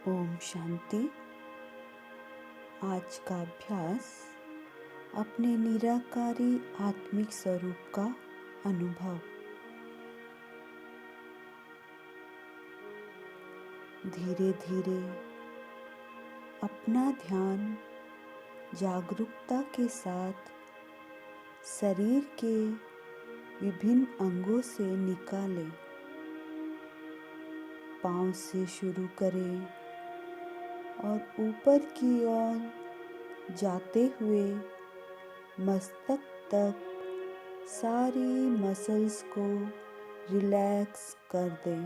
ओम शांति। आज का अभ्यास अपने निराकारी आत्मिक स्वरूप का अनुभव। धीरे धीरे अपना ध्यान जागरूकता के साथ शरीर के विभिन्न अंगों से निकालें। पाँव से शुरू करें और ऊपर की ओर जाते हुए मस्तक तक सारी मसल्स को रिलैक्स कर दें।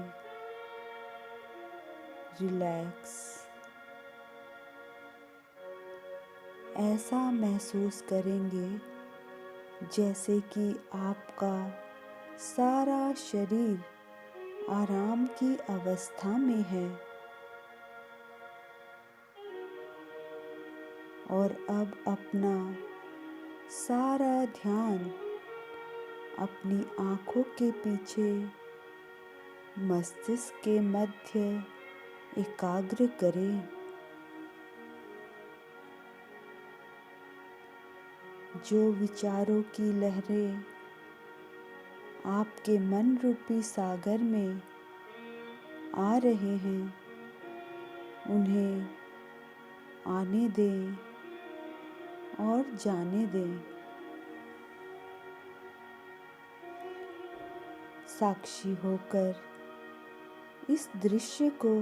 रिलैक्स। ऐसा महसूस करेंगे जैसे कि आपका सारा शरीर आराम की अवस्था में है। और अब अपना सारा ध्यान अपनी आँखों के पीछे मस्तिष्क के मध्य एकाग्र करें। जो विचारों की लहरें आपके मन रूपी सागर में आ रहे हैं, उन्हें आने दें और जाने दें। साक्षी होकर इस दृश्य को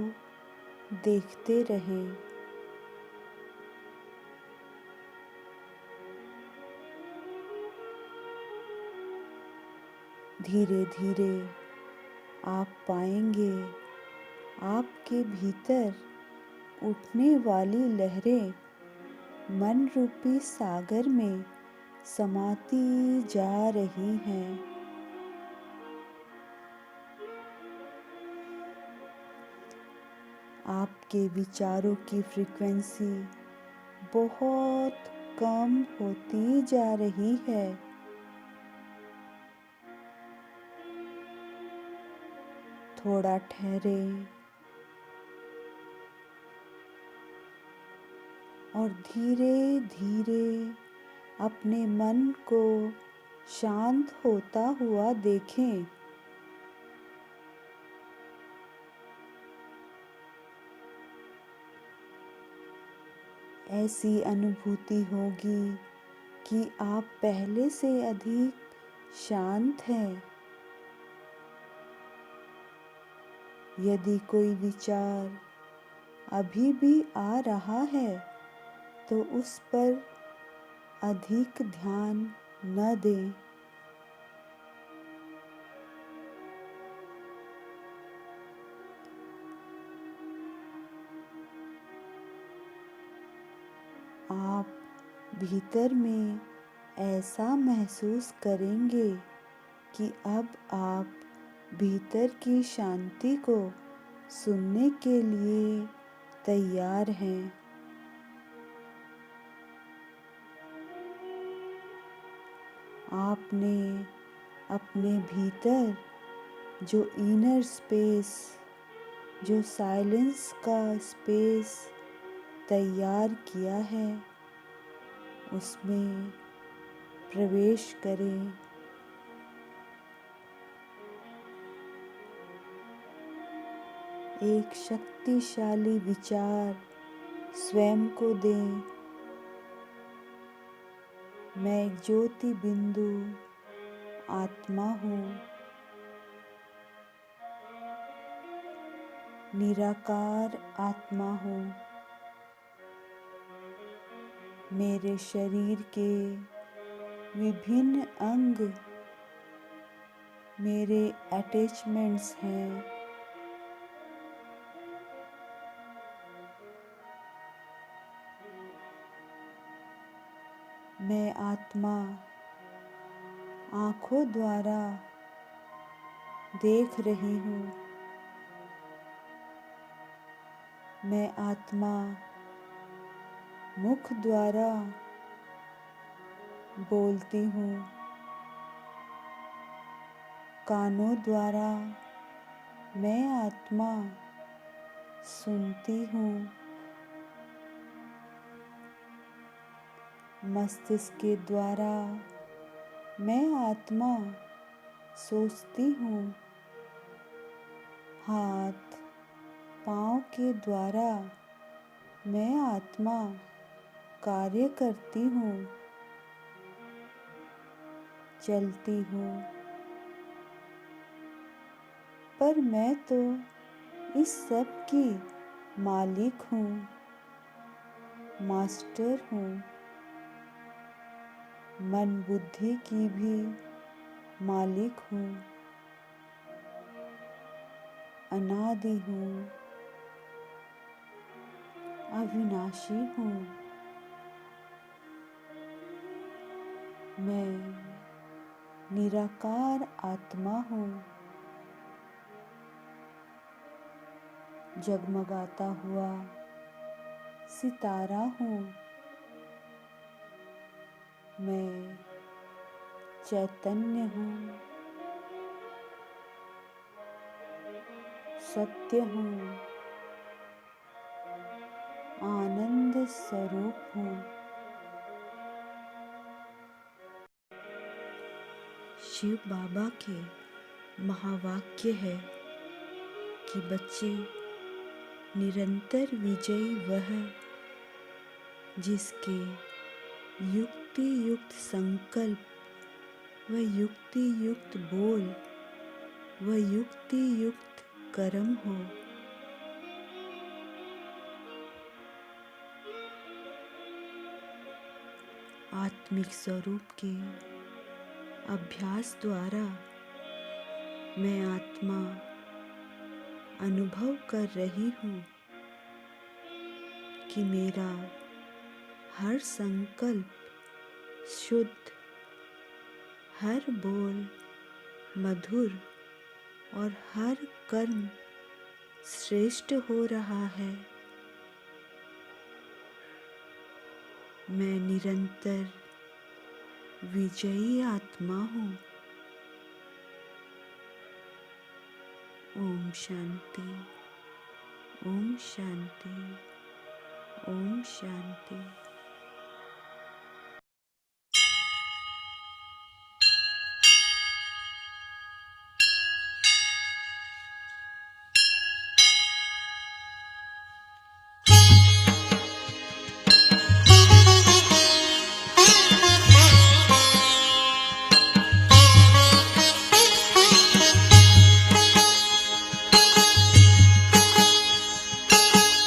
देखते रहें। धीरे धीरे आप पाएंगे आपके भीतर उठने वाली लहरें मन रूपी सागर में समाती जा रही हैं। आपके विचारों की फ्रीक्वेंसी बहुत कम होती जा रही है। थोड़ा ठहरें और धीरे धीरे अपने मन को शांत होता हुआ देखें। ऐसी अनुभूति होगी कि आप पहले से अधिक शांत हैं। यदि कोई विचार अभी भी आ रहा है तो उस पर अधिक ध्यान न दें। आप भीतर में ऐसा महसूस करेंगे कि अब आप भीतर की शांति को सुनने के लिए तैयार हैं। आपने अपने भीतर जो इनर स्पेस, जो साइलेंस का स्पेस तैयार किया है, उसमें प्रवेश करें। एक शक्तिशाली विचार स्वयं को दें। मैं एक ज्योति बिंदु आत्मा हूँ। निराकार आत्मा हूँ। मेरे शरीर के विभिन्न अंग मेरे अटैचमेंट्स हैं। मैं आत्मा आँखों द्वारा देख रही हूँ। मैं आत्मा मुख द्वारा बोलती हूँ। कानों द्वारा मैं आत्मा सुनती हूँ। मस्तिष्क के द्वारा मैं आत्मा सोचती हूँ। हाथ पाँव के द्वारा मैं आत्मा कार्य करती हूँ, चलती हूँ। पर मैं तो इस सब की मालिक हूँ, मास्टर हूँ। मन बुद्धि की भी मालिक हूँ, अनादि हूँ, अविनाशी हूँ। मैं निराकार आत्मा हूँ, जगमगाता हुआ सितारा हूँ। मैं चैतन्य हूँ, सत्य हूँ, आनंद स्वरूप हूँ। शिव बाबा के महावाक्य है कि बच्चे, निरंतर विजयी वह जिसके युक्ति युक्त संकल्प व युक्ति युक्त बोल व युक्ति युक्त कर्म हो। आत्मिक स्वरूप के अभ्यास द्वारा मैं आत्मा अनुभव कर रही हूँ कि मेरा हर संकल्प शुद्ध, हर बोल मधुर और हर कर्म श्रेष्ठ हो रहा है। मैं निरंतर विजयी आत्मा हूँ। ओम शांति, ओम शांति, ओम शांति।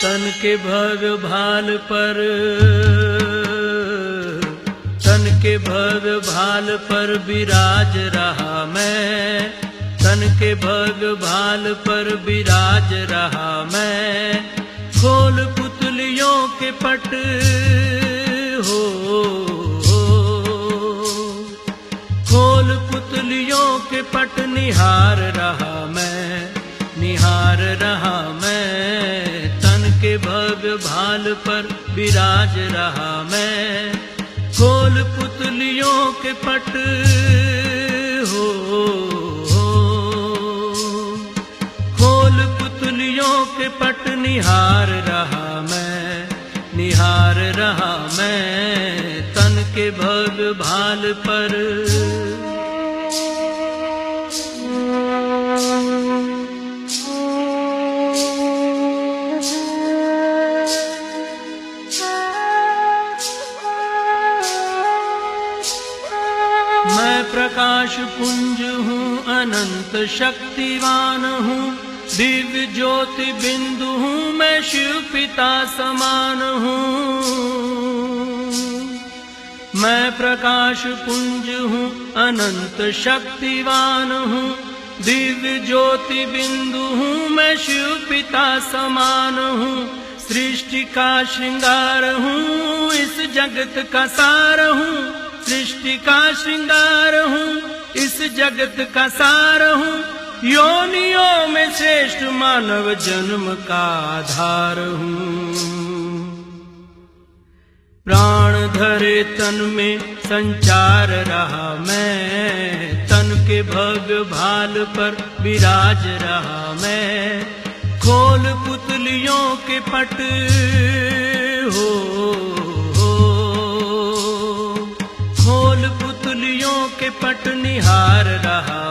तन के भग भाल पर, तन के भग भाल पर विराज रहा मैं। तन के भग भाल पर विराज रहा मैं। खोल पुतलियों के पट हो, खोल पुतलियों के पट निहार रहा मैं, निहार रहा मैं। के भग भाल पर विराज रहा मैं। खोल पुतलियों के पट हो, खोल पुतलियों के पट निहार रहा मैं, निहार रहा मैं। तन के भग भाल पर मैं प्रकाश पुंज हूँ, अनंत शक्तिवान हूँ। दिव्य ज्योति बिंदु हूँ, मैं शिव पिता समान हूँ। मैं प्रकाश पुंज हूँ, अनंत शक्तिवान हूँ। दिव्य ज्योति बिंदु हूँ, मैं शिव पिता समान हूँ। सृष्टि का श्रृंगार हूँ, इस जगत का सार हूँ। सृष्टि का श्रृंगार हूँ, इस जगत का सार हूँ। योनियों में श्रेष्ठ मानव जन्म का आधार हूँ। प्राण धरे तन में संचार रहा मैं। तन के भग भाल पर विराज रहा मैं। खोल पुतलियों के पट हो, खोल पुतलियों के पट निहार रहा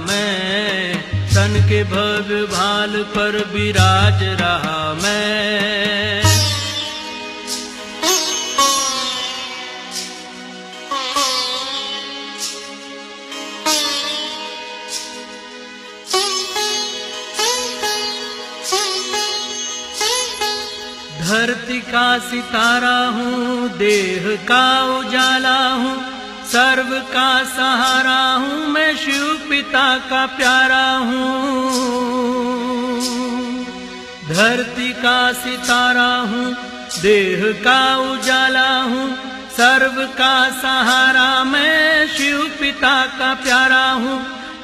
मैं, तन के भव्य भाल पर विराज रहा मैं। धरती का सितारा हूँ, देह का उजाला हूँ, सर्व का सहारा हूँ, मैं शिव पिता का प्यारा हूँ। धरती का सितारा हूँ, देह का उजाला हूँ, सर्व का सहारा, मैं शिव पिता का प्यारा हूँ।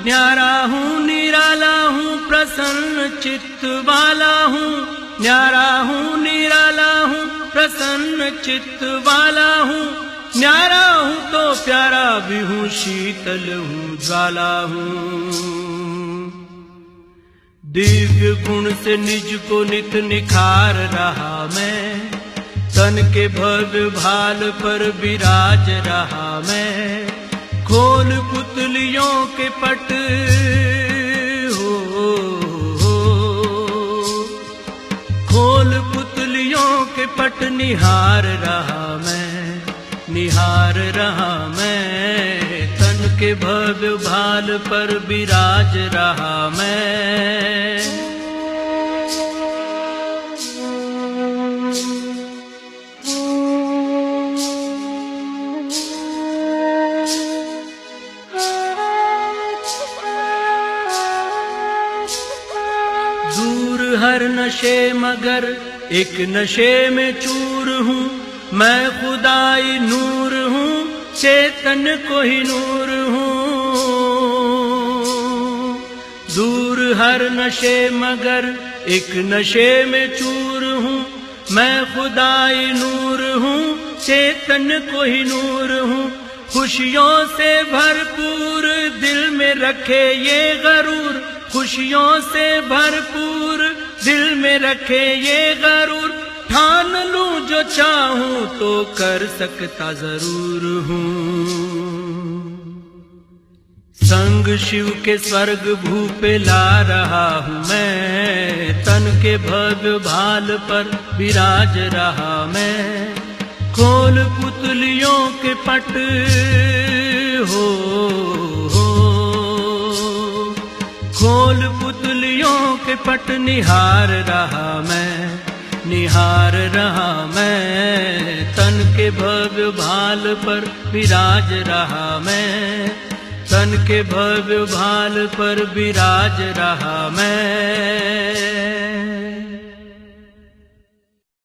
न्यारा हूँ, निराला हूँ, प्रसन्न चित्त वाला हूँ, न्यारा हूँ, निराला हूँ, प्रसन्न चित्त वाला हूँ। न्यारा हूँ तो प्यारा भी हूँ, शीतल हूँ, ज्वाला हूँ। दिव्य गुण से निज को नित निखार रहा मैं, तन के भव्य भाल पर विराज रहा मैं। खोल पुतलियों के पट हो, खोल पुतलियों के पट निहार रहा मैं, तन के भव्य भाल पर विराज रहा मैं। दूर हर नशे मगर एक नशे में चूर हूँ, मैं खुदाई नूर हूँ, चेतन को ही नूर हूँ। दूर हर नशे मगर एक नशे में चूर हूँ, मैं खुदाई नूर हूँ, चेतन को ही नूर हूँ। खुशियों से भरपूर दिल में रखे ये गरूर, खुशियों से भरपूर दिल में रखे ये गरूर। ठान लूं जो चाहूं तो कर सकता जरूर हूँ। संग शिव के स्वर्ग भू पे ला रहा हूँ मैं, तन के भव्य भाल पर विराज रहा मैं। खोल पुतलियों के पट हो, खोल पुतलियों के पट निहार रहा मैं, तन के भव्य भाल पर विराज रहा मैं, तन के भव्य भाल पर विराज रहा मैं।